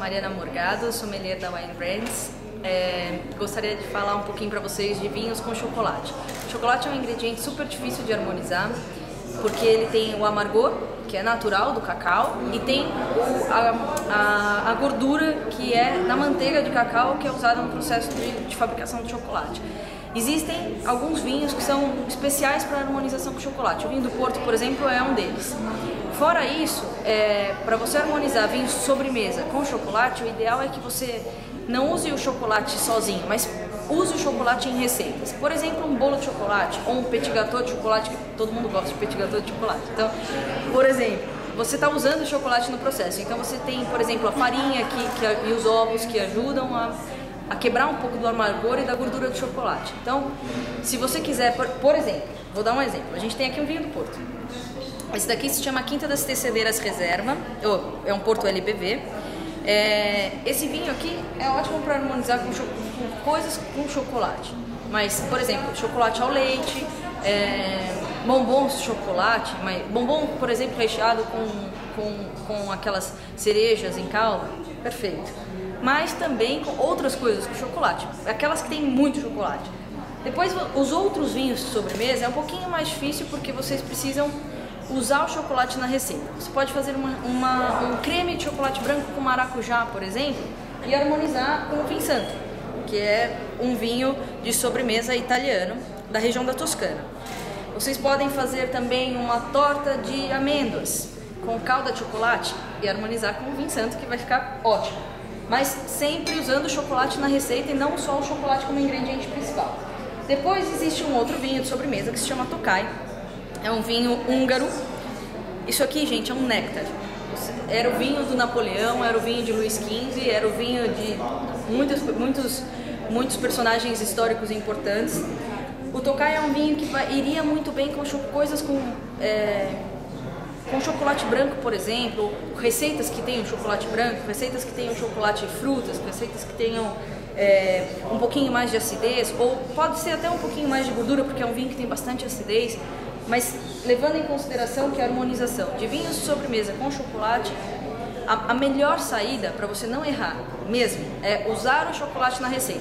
Mariana Morgado, sommelier da Wine Brands. Gostaria de falar um pouquinho para vocês de vinhos com chocolate. O chocolate é um ingrediente super difícil de harmonizar, porque ele tem o amargor, que é natural do cacau, e tem a gordura, que é na manteiga de cacau, que é usada no processo de fabricação do chocolate. Existem alguns vinhos que são especiais para harmonização com chocolate. O vinho do Porto, por exemplo, é um deles. Fora isso, para você harmonizar vinhos de sobremesa com chocolate, o ideal é que você não use o chocolate sozinho, mas use o chocolate em receitas. Por exemplo, um bolo de chocolate ou um petit gâteau de chocolate, que todo mundo gosta de petit gâteau de chocolate. Então, por exemplo, você está usando o chocolate no processo. Então você tem, por exemplo, a farinha e os ovos que ajudam a quebrar um pouco do amargor e da gordura do chocolate. Então, se você quiser, por exemplo, vou dar um exemplo. A gente tem aqui um vinho do Porto. Esse daqui se chama Quinta das Tecedeiras Reserva, é um Porto LBV. Esse vinho aqui é ótimo para harmonizar com coisas com chocolate. Mas, por exemplo, chocolate ao leite, bombons de chocolate, bombom, por exemplo, recheado com aquelas cerejas em calda, perfeito. Mas também com outras coisas com chocolate, aquelas que tem muito chocolate. Depois, os outros vinhos de sobremesa é um pouquinho mais difícil, porque vocês precisam usar o chocolate na receita. Você pode fazer um creme de chocolate branco com maracujá, por exemplo, e harmonizar com o vinho santo, que é um vinho de sobremesa italiano da região da Toscana. Vocês podem fazer também uma torta de amêndoas com calda de chocolate e harmonizar com o vinho santo, que vai ficar ótimo. Mas sempre usando o chocolate na receita e não só o chocolate como ingrediente principal. Depois existe um outro vinho de sobremesa que se chama Tokaj. É um vinho húngaro. Isso aqui, gente, é um néctar. Era o vinho do Napoleão, era o vinho de Luís XV, era o vinho de muitos personagens históricos importantes. O Tokaj é um vinho que iria muito bem com coisas com chocolate branco, por exemplo, receitas que tenham chocolate branco, receitas que tenham chocolate e frutas, receitas que tenham um pouquinho mais de acidez, ou pode ser até um pouquinho mais de gordura, porque é um vinho que tem bastante acidez, mas levando em consideração que a harmonização de vinhos de sobremesa com chocolate, a melhor saída para você não errar mesmo é usar o chocolate na receita.